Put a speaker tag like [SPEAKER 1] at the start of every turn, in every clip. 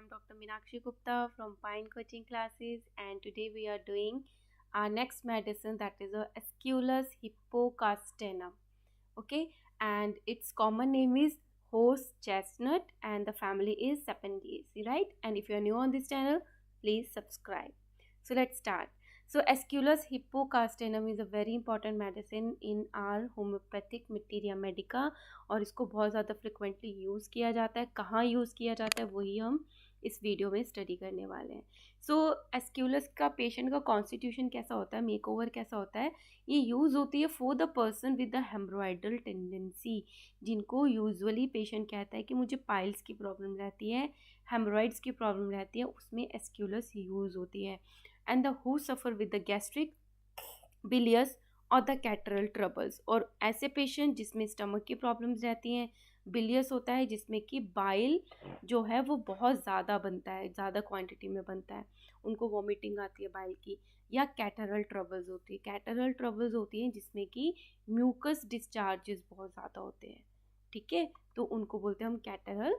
[SPEAKER 1] am Dr. Meenakshi Gupta from Pine Coaching Classes, and today we are doing our next medicine, that is a Aesculus hippocastanum. Okay, and its common name is horse chestnut and the family is Saponaceae, right? And if you are new on this channel, please subscribe. So let's start. So Aesculus hippocastanum is a very important medicine in our homeopathic materia medica और इसको बहुत ज़्यादा frequently use किया जाता है. कहाँ use किया जाता है वही हम इस वीडियो में स्टडी करने वाले हैं. सो एस्क्यूलस का पेशेंट का कॉन्स्टिट्यूशन कैसा होता है, मेकओवर कैसा होता है, ये यूज़ होती है for the person with the haemorrhoidal tendency, जिनको यूजुअली पेशेंट कहता है कि मुझे पाइल्स की प्रॉब्लम रहती है, हेमरोइड्स की प्रॉब्लम रहती है, उसमें एस्क्यूलस यूज़ होती है. And the who suffer with the gastric, bilious और द कैटरल ट्रबल्स, और ऐसे पेशेंट जिसमें स्टमक की प्रॉब्लम्स रहती हैं, बिलियस होता है जिसमें कि बाइल जो है वो बहुत ज़्यादा बनता है, ज़्यादा क्वांटिटी में बनता है, उनको वॉमिटिंग आती है बाइल की, या कैटरल ट्रबल्स होती है. कैटरल ट्रबल्स होती हैं जिसमें कि म्यूकस डिस्चार्जेस बहुत ज़्यादा होते हैं, ठीक है, तो उनको बोलते हैं हम कैटरल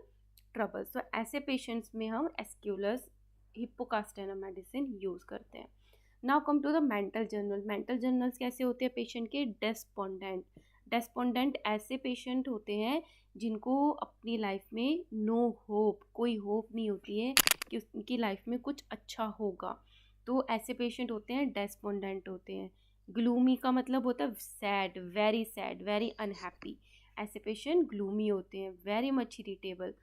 [SPEAKER 1] ट्रबल्स. तो ऐसे पेशेंट्स में हम एस्क्यूलस हिप्पोकास्टेनम मेडिसिन यूज़ करते हैं. Now come to the mental general. Mental generals कैसे होते हैं पेशेंट के? डेस्पोंडेंट. डेस्पोंडेंट ऐसे पेशेंट होते हैं जिनको अपनी लाइफ में नो होप, कोई होप नहीं होती है कि उनकी लाइफ में कुछ अच्छा होगा, तो ऐसे पेशेंट होते हैं डेस्पोंडेंट होते हैं. ग्लूमी का मतलब होता है सैड, वेरी अनहैप्पी. ऐसे पेशेंट ग्लूमी होते हैं. Very much irritable.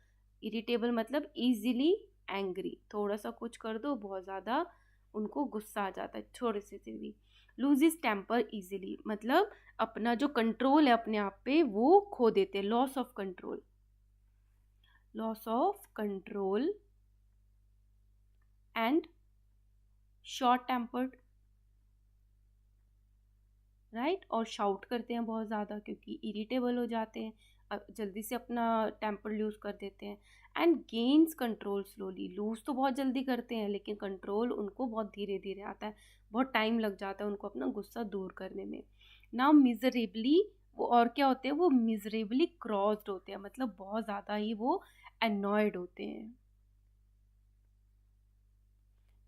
[SPEAKER 1] इरिटेबल मतलब ईजिली एंग्री, थोड़ा सा कुछ कर दो बहुत ज़्यादा उनको गुस्सा आ जाता है थोड़े से भी. लूजिस टेम्पर इजीली, मतलब अपना जो कंट्रोल है अपने आप पे वो खो देते हैं. Loss of control, loss of control. And short tempered, right, और शाउट करते हैं बहुत ज़्यादा क्योंकि इरिटेबल हो जाते हैं, जल्दी से अपना टेम्पर लूज कर देते हैं. And gains control slowly. Lose तो बहुत जल्दी करते हैं लेकिन कंट्रोल उनको बहुत धीरे धीरे आता है, बहुत टाइम लग जाता है उनको अपना गुस्सा दूर करने में. नाउ मिजरेबली, वो और क्या होते हैं, वो मिजरेबली क्रॉस्ड होते हैं, मतलब बहुत ज़्यादा ही वो एनॉयड होते हैं,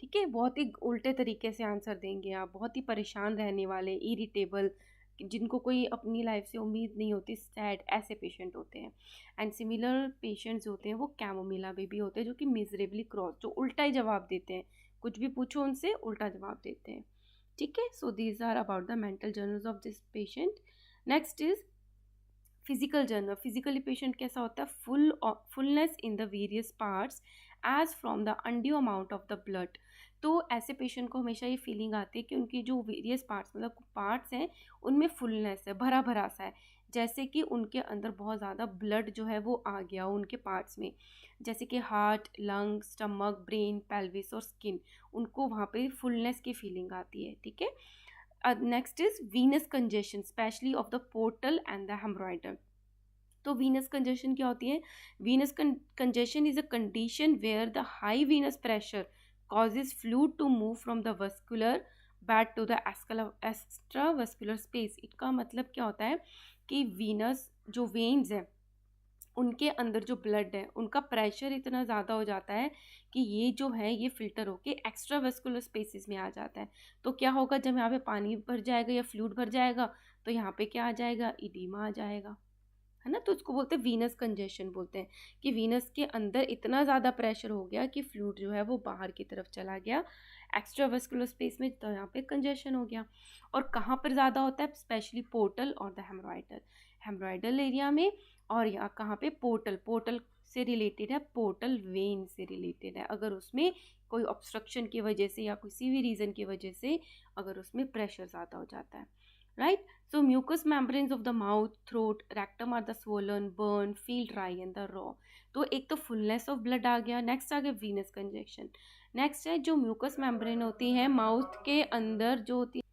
[SPEAKER 1] ठीक है, बहुत ही उल्टे तरीके से आंसर देंगे आप, बहुत ही परेशान रहने वाले, इरिटेबल, जिनको कोई अपनी लाइफ से उम्मीद नहीं होती, सैड, ऐसे पेशेंट होते हैं. एंड सिमिलर पेशेंट्स होते हैं वो कैमोमिला बेबी होते हैं जो कि मिजरेबली क्रॉस, जो उल्टा ही जवाब देते हैं, कुछ भी पूछो उनसे उल्टा जवाब देते हैं, ठीक है. So these are about the mental generals of this patient. Next is physical general. Physically patient कैसा होता है? Fullness in the various parts as from the undue amount of the blood. तो ऐसे पेशेंट को हमेशा ये फीलिंग आती है कि उनकी जो वेरियस पार्ट्स, मतलब पार्ट्स हैं, उनमें फुलनेस है, भरा भरा सा है, जैसे कि उनके अंदर बहुत ज़्यादा ब्लड जो है वो आ गया हो उनके पार्ट्स में, जैसे कि heart, lung, stomach, brain, pelvis और स्किन, उनको वहाँ पे फुलनेस की फीलिंग आती है, ठीक है. Next is venous congestion, specially of the portal and the haemorrhoidal. तो वीनस कंजेशन क्या होती है? Venous congestion is a condition where the high venous pressure causes fluid to move from the vascular bed to the extravascular space. इसका मतलब क्या होता है कि वीनस जो वेन्स हैं उनके अंदर जो ब्लड है उनका प्रेशर इतना ज़्यादा हो जाता है कि ये जो है ये फिल्टर होके एक्स्ट्रा वेस्कुलर स्पेसिस में आ जाता है. तो क्या होगा, जब यहाँ पे पानी भर जाएगा या फ्लूइड भर जाएगा तो यहाँ पे क्या आ जाएगा, इडीमा आ जाएगा, है ना. तो उसको बोलते हैं वीनस कंजेशन, बोलते हैं कि वीनस के अंदर इतना ज़्यादा प्रेशर हो गया कि फ्लूइड जो है वो बाहर की तरफ चला गया एक्स्ट्रा वेस्कुलर स्पेस में, तो यहाँ पे कंजेशन हो गया. और कहाँ पर ज़्यादा होता है? स्पेशली पोर्टल और द हेमरॉइडल एरिया में, और यहाँ कहाँ पे? पोर्टल से रिलेटेड है, पोर्टल वेन से रिलेटेड है. अगर उसमें कोई ऑब्स्ट्रक्शन की वजह से या किसी भी रीज़न की वजह से अगर उसमें प्रेशर ज़्यादा हो जाता है, right? So mucous membranes of the mouth, throat, rectum are the swollen, burn, feel dry and the raw. तो एक तो fullness of blood आ गया. नेक्स्ट आ गया venous congestion. नेक्स्ट है जो म्यूकस मेम्ब्रेन होती है माउथ के अंदर, जो होती है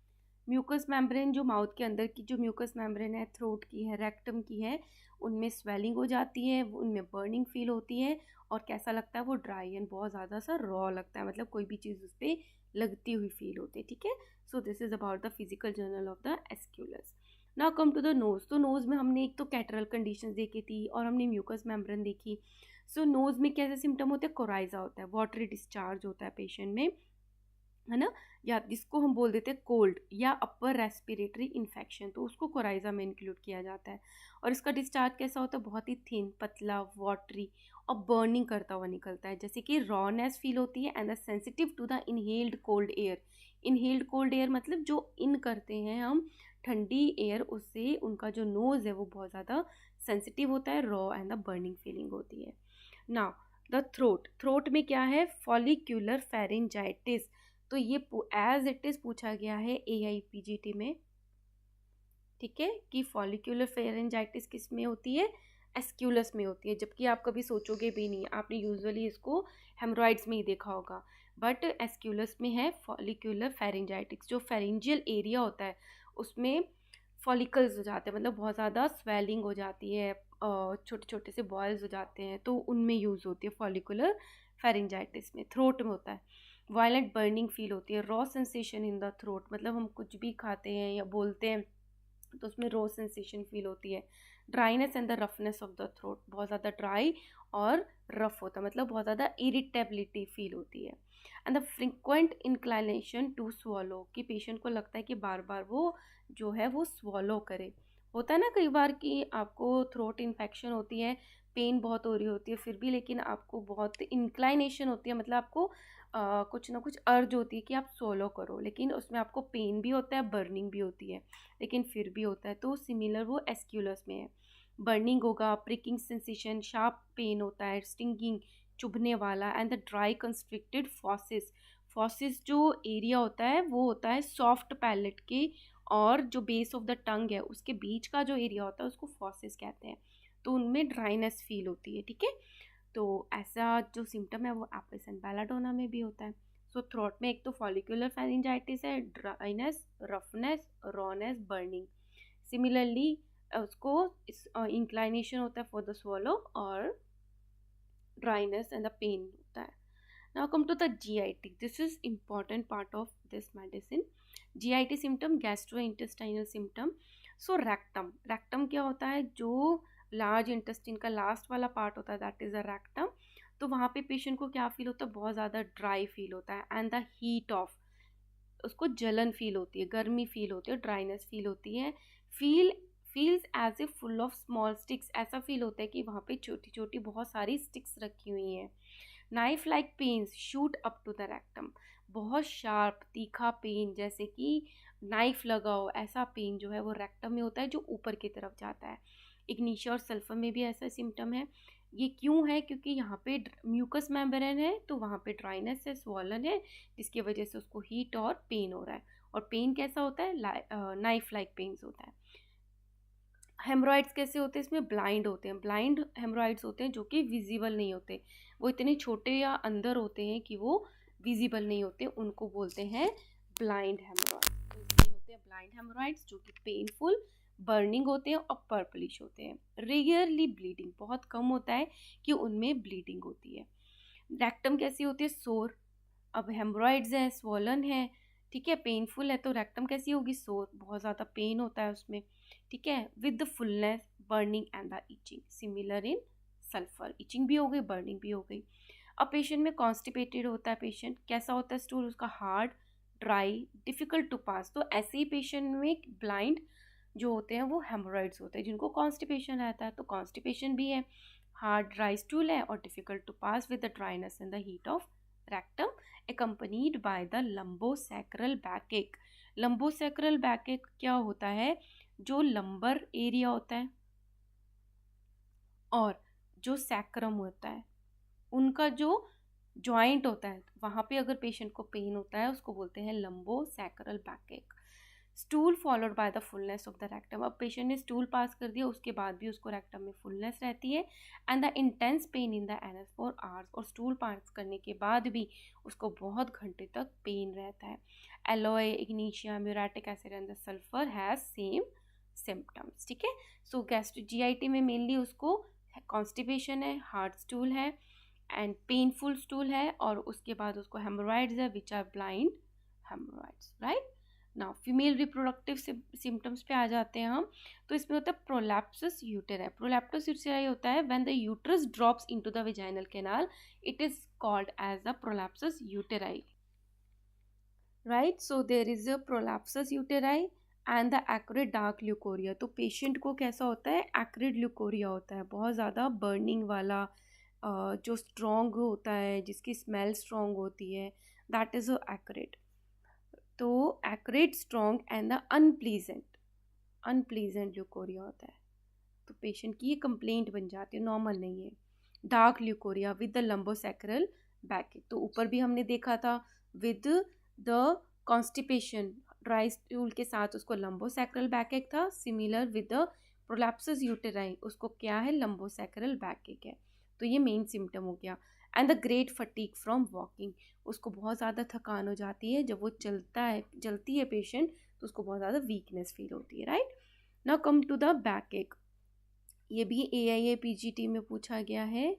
[SPEAKER 1] म्यूकस मेम्ब्रेन, जो माउथ के अंदर की जो म्यूकस मेम्ब्रेन है, थ्रोट की है, रेक्टम की है, उनमें स्वेलिंग हो जाती है, उनमें बर्निंग फील होती है, और कैसा लगता है वो ड्राई एंड बहुत ज़्यादा सा रॉ लगता है, मतलब कोई भी चीज़ उस पर लगती हुई फील होती है, ठीक है. So this is about the physical journal of the Aesculus. Now come to the nose. तो नोज़ में हमने एक तो कैटरल कंडीशंस देखी थी और हमने म्यूकस मेम्ब्रेन देखी. सो नोज़ में कैसे सिम्टम होते हैं, कोराइजा होता है, वाटरी डिस्चार्ज होता है पेशेंट में, है ना, या जिसको हम बोल देते हैं कोल्ड या अपर रेस्पिरेटरी इन्फेक्शन, तो उसको कोराइजा में इंक्लूड किया जाता है। और इसका डिस्चार्ज कैसा होता है, बहुत ही थिन, पतला, वाटरी और बर्निंग करता हुआ निकलता है, जैसे कि रॉनेस फील होती है and the sensitive to the inhaled cold air. Inhaled cold air मतलब जो इन करते हैं हम ठंडी एयर, उससे उनका जो नोज़ है वो बहुत ज़्यादा सेंसिटिव होता है, raw and the burning feeling होती है। नाउ द थ्रोट में क्या है, फॉलिक्यूलर फेरेंजाइटिस, तो ये एज इट इज़ पूछा गया है AIPGT में, ठीक है, कि फॉलिक्यूलर फेरेंजाइटिस किस में होती है, एस्क्यूलस में होती है, जबकि आप कभी सोचोगे भी नहीं, आपने यूजुअली इसको हेमरॉइड्स में ही देखा होगा, बट एस्क्यूलस में है फॉलिक्यूलर फेरेंजाइटिस। जो फेरेंजियल एरिया होता है उसमें फॉलिकल्स हो जाते हैं, मतलब बहुत ज़्यादा स्वेलिंग हो जाती है, छोटे छोटे से बॉयल्स हो जाते हैं, तो उनमें यूज़ होती है फॉलिकुलर फेरेंजाइटिस में। थ्रोट में होता है, वायलेंट बर्निंग फील होती है, raw sensation in the throat, मतलब हम कुछ भी खाते हैं या बोलते हैं तो उसमें रॉ सेंसेशन फील होती है। Dryness and the roughness of the throat, बहुत ज़्यादा ड्राई और रफ होता है, मतलब बहुत ज़्यादा इरिटेबिलिटी फील होती है। And the frequent inclination to swallow, कि पेशेंट को लगता है कि बार बार वो जो है वो स्वॉलो करे। होता है ना कई बार कि आपको थ्रोट इन्फेक्शन होती है, पेन बहुत हो रही होती है फिर भी, लेकिन आपको बहुत इंक्लाइनेशन होती है, मतलब आपको कुछ ना कुछ अर्ज होती है कि आप सोलो करो, लेकिन उसमें आपको पेन भी होता है, बर्निंग भी होती है, लेकिन फिर भी होता है। तो सिमिलर वो एस्क्यूलस में है, बर्निंग होगा, प्रिकिंग सेंसेशन, शार्प पेन होता है, स्टिंगिंग, चुभने वाला, एंड द ड्राई कंस्ट्रिक्टेड फॉसिस। फॉसिस जो एरिया होता है वो होता है सॉफ्ट पैलेट के और जो बेस ऑफ द टंग है उसके बीच का जो एरिया होता है उसको फॉसिस कहते हैं, तो उनमें ड्राइनेस फील होती है, ठीक है। तो ऐसा जो सिम्टम है वो एपिस एंड बेलाडोना में भी होता है। सो थ्रोट में एक तो फॉलिकुलर फेरिंजाइटिस है, dryness, roughness, rawness, burning. Similarly उसको इंक्लाइनेशन होता है फॉर द स्वॉलो और ड्राइनेस एंड द पेन होता है। Now come to the GIT, this is important part of this medicine. GIT symptom, gastro intestinal symptom. So rectum क्या होता है, जो लार्ज इंटेस्टिन का लास्ट वाला पार्ट होता है, दैट इज अ रेक्टम। तो वहाँ पे पेशेंट को क्या फील होता है, बहुत ज़्यादा ड्राई फील होता है, एंड द हीट ऑफ, उसको जलन फील होती है, गर्मी फील होती है, ड्राइनेस फील होती है, feels as a full of small sticks, ऐसा फील होता है कि वहाँ पे छोटी छोटी बहुत सारी स्टिक्स रखी हुई हैं। Knife like pains shoot up to the rectum, बहुत शार्प तीखा पेन, जैसे कि नाइफ लगा हो, ऐसा पेन जो है वो रेक्टम में होता है जो ऊपर की तरफ जाता है। इग्निशिया और सल्फर में भी ऐसा सिम्टम है। ये क्यों है, क्योंकि यहाँ पे म्यूकस मेम्ब्रेन है, तो वहाँ पे ड्राइनेस है, स्वॉलन है, जिसकी वजह से उसको हीट और पेन हो रहा है। और पेन कैसा होता है, नाइफ लाइक पेन्स होता है। हेमरॉइड्स कैसे होते हैं, इसमें ब्लाइंड होते हैं, ब्लाइंड हेमरॉइड्स होते हैं जो कि विजिबल नहीं होते, वो इतने छोटे या अंदर होते हैं कि वो विजिबल नहीं होते, उनको बोलते हैं ब्लाइंड हेमरॉइड्स। तो इसमें होते हैं ब्लाइंड हेमरॉइड्स जो कि पेनफुल, बर्निंग होते हैं और पर्पलिश होते हैं। रेयरली ब्लीडिंग, बहुत कम होता है कि उनमें ब्लीडिंग होती है। रेक्टम कैसी होती है, सोर। अब हेमरॉइड्स है, स्वॉलन है, ठीक है, पेनफुल है, तो रेक्टम कैसी होगी, सोर, बहुत ज़्यादा पेन होता है उसमें, ठीक है, with the fullness, burning and the itching. Similar in sulphur, itching भी हो गई, बर्निंग भी हो गई। अब पेशेंट में कॉन्स्टिपेटेड होता है, पेशेंट कैसा होता है, स्टूल उसका हार्ड, ड्राई, डिफिकल्ट टू पास। तो ऐसे ही पेशेंट में ब्लाइंड जो होते हैं वो हेमरॉइड्स होते हैं जिनको कॉन्स्टिपेशन रहता है, तो कॉन्स्टिपेशन भी है, हार्ड ड्राई स्टूल है और difficult to pass with the dryness in the heat of rectum accompanied by the lumbosacral backache। lumbosacral backache क्या होता है, जो लंबर एरिया होता है और जो सैक्रम होता है उनका जो जॉइंट होता है, वहाँ पे अगर पेशेंट को पेन होता है उसको बोलते हैं lumbosacral backache. Stool followed by the fullness of the rectum, अब पेशेंट ने स्टूल पास कर दिया उसके बाद भी उसको रेक्टम में फुलनेस रहती है, and the intense pain in the anus for hours, और स्टूल पास करने के बाद भी उसको बहुत घंटे तक पेन रहता है। Aloe, ignatia, muriatic acid and the sulphur has same symptoms, ठीक है। सो गैस्ट्रो GIT में मेनली उसको कॉन्स्टिपेशन है, हार्ड स्टूल है एंड पेनफुल स्टूल है, और उसके बाद उसको हेमोरॉइड्स है which are blind haemorrhoids, right. ना फीमेल रिप्रोडक्टिव सिम्टम्स पे आ जाते हैं हम, तो इसमें होता है प्रोलैप्सिस यूटेराई। प्रोलैप्सिस यूटेराई होता है when the uterus drops into the vaginal canal, it is called as the prolapsus uteri, right. So there is a prolapsus uteri and the acrid dark leucorrhoea. तो पेशेंट को कैसा होता है, एक्रिड ल्यूकोरिया होता है, बहुत ज़्यादा बर्निंग वाला, जो स्ट्रॉन्ग होता है, जिसकी स्मेल स्ट्रॉन्ग होती है, दैट इज़ अ एक्रिड। तो acrid, strong and the unpleasant leucorrhoea होता है। तो पेशेंट की ये कंप्लेंट बन जाती है, नॉर्मल नहीं है। Dark leucorrhoea with the lumbosacral backache, तो ऊपर भी हमने देखा था with the constipation, dry stool के साथ उसको लंबोसैक्रल बैकेक था। Similar with the prolapsus uteri, उसको क्या है, लंबोसैक्रल बैकेक है। तो ये मेन सिम्टम हो गया। And the great fatigue from walking, उसको बहुत ज़्यादा थकान हो जाती है जब वो चलती है पेशेंट, तो उसको बहुत ज़्यादा वीकनेस फील होती है, right. Now come to the backache, ये भी AIA PGT में पूछा गया है,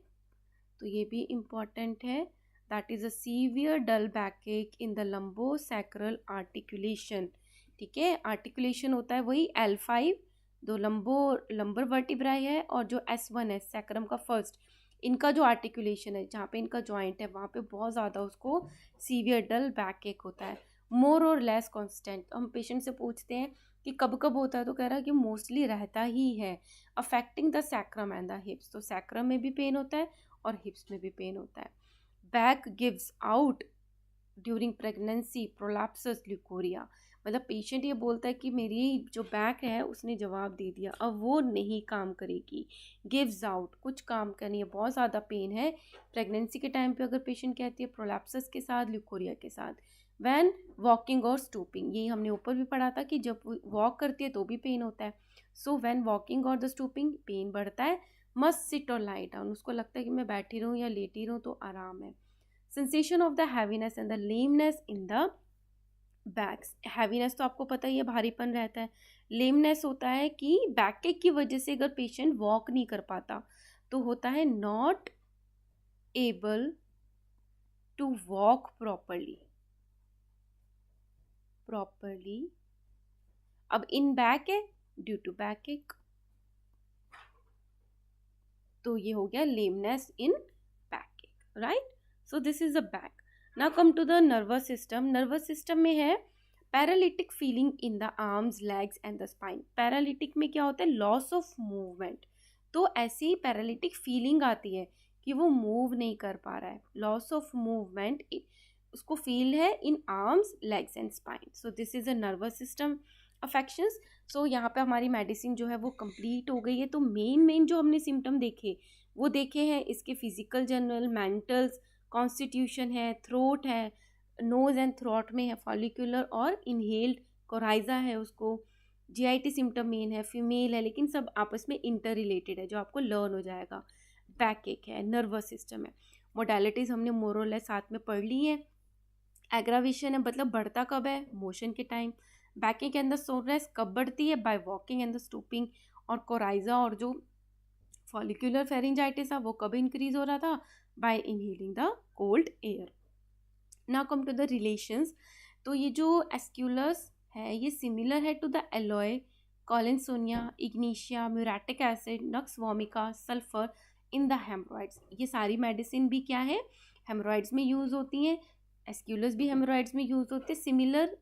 [SPEAKER 1] तो ये भी इम्पॉर्टेंट है। That is a severe dull backache in the lumbosacral articulation, ठीक है। आर्टिकुलेशन होता है वही L5, दो लंबर वर्टिब्राई है, और जो S1 है सैक्रम का फर्स्ट, इनका जो आर्टिकुलेशन है, जहाँ पे इनका जॉइंट है, वहाँ पे बहुत ज़्यादा उसको सीवियर डल बैकेक होता है, मोर और लेस कॉन्स्टेंट। हम पेशेंट से पूछते हैं कि कब कब होता है, तो कह रहा है कि मोस्टली रहता ही है, affecting the sacrum and the हिप्स। तो सैक्रम में भी पेन होता है और हिप्स में भी पेन होता है। Back gives out during pregnancy prolapsus leucorrhoea, मतलब पेशेंट ये बोलता है कि मेरी जो बैक है उसने जवाब दे दिया, अब वो नहीं काम करेगी। गिव्स आउट, कुछ काम करनी है, बहुत ज़्यादा पेन है प्रेगनेंसी के टाइम पे, अगर पेशेंट कहती है प्रोलैप्सिस के साथ, ल्यूकोरिया के साथ। व्हेन वॉकिंग और स्टूपिंग, यही हमने ऊपर भी पढ़ा था कि जब वॉक करती है तो भी पेन होता है। सो व्हेन वॉकिंग और द स्टूपिंग, पेन बढ़ता है। मस्ट सिट और लाई डाउन, उसको लगता है कि मैं बैठी रहूँ या लेटी रहूँ तो आराम है। Sensation of the heaviness and the lameness in the backs, heaviness तो आपको पता ही है, भारीपन रहता है। लेमनेस होता है कि बैकएक की वजह से अगर पेशेंट वॉक नहीं कर पाता, तो होता है not able to walk properly. अब इन बैक है ड्यू टू बैकएक, तो ये हो गया lameness in backache, right. So this is a back. Now come to the nervous system. Nervous system में है paralytic feeling in the arms, legs and the spine. Paralytic में क्या होता है, लॉस ऑफ मूवमेंट, तो ऐसी पैरालिटिक फीलिंग आती है कि वो मूव नहीं कर पा रहा है, लॉस ऑफ मूवमेंट उसको फील है in arms, legs and spine. So this is a nervous system affections. सो यहाँ पे हमारी मेडिसिन जो है वो कंप्लीट हो गई है। तो मेन जो हमने सिम्टम देखे वो देखे हैं, इसके फिजिकल, जनरल, मेंटल्स, कॉन्स्टिट्यूशन है, थ्रोट है, नोज एंड थ्रोट में है फॉलिकुलर और इनहेल्ड कोराइजा है, उसको GIT सिम्टम मेन है, फीमेल है, लेकिन सब आपस में इंटर रिलेटेड है, जो आपको लर्न हो जाएगा। बैकएक है, नर्वस सिस्टम है, मोडालिटीज़ हमने मोरल साथ में पढ़ ली है। एग्रावेशन है, मतलब बढ़ता कब है, मोशन के टाइम। बैकएक के अंदर सोरनेस कब बढ़ती है, by walking and the stooping. और कोराइजा और जो फॉलिकुलर फेरिंजाइटिस था वो कब इंक्रीज हो रहा था, by inhaling the cold air. Now come to the relations. तो ये जो एस्क्यूलस है ये सिमिलर है to the aloe, Collinsonia, Ignatia, muriatic acid, nux vomica, sulphur in the haemorrhoids. ये सारी मेडिसिन भी क्या है, हेमरॉइड्स में यूज़ होती हैं, एस्क्यूलस भी हेमरॉइड्स में यूज़ होते हैं। सिमिलर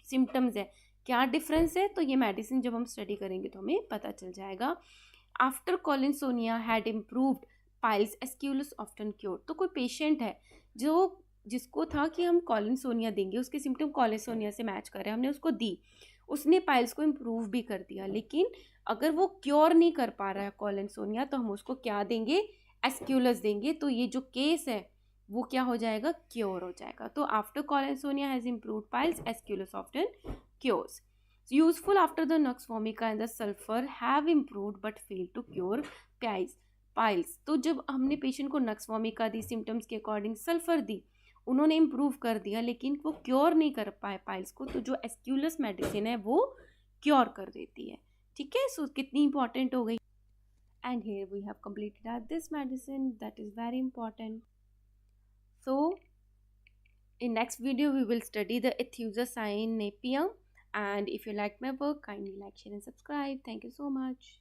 [SPEAKER 1] सिम्टम्स है, क्या डिफरेंस है, तो ये मेडिसिन जब हम स्टडी करेंगे तो हमें पता चल जाएगा। After Collinsonia had improved, piles Aesculus often cure. तो कोई पेशेंट है जिसको था कि हम कॉलिनसोनिया देंगे, उसके सिम्टम कॉलिनसोनिया से मैच कर रहे हैं, हमने उसको दी, उसने पाइल्स को इम्प्रूव भी कर दिया, लेकिन अगर वो क्योर नहीं कर पा रहा है कॉलिनसोनिया, तो हम उसको क्या देंगे, एस्क्यूलस देंगे। तो ये जो केस है वो क्या हो जाएगा, क्योर हो जाएगा। तो after Collinsonia has improved piles, Aesculus often cures. Useful after the nux vomica and the sulphur have improved but fail to cure piles. तो जब हमने पेशेंट को नक्स वोमिका दी, सिम्टम्स के अकॉर्डिंग सल्फर दी, उन्होंने इम्प्रूव कर दिया, लेकिन वो क्योर नहीं कर पाए पाइल्स को, तो जो एस्क्यूलस मेडिसिन है वो क्योर कर देती है, ठीक है। सो कितनी इंपॉर्टेंट हो गई। And here we have completed this medicine that is very important. So in next video we will study the Ethusa nepium And if you like my work, kindly like, share, and subscribe. Thank you so much.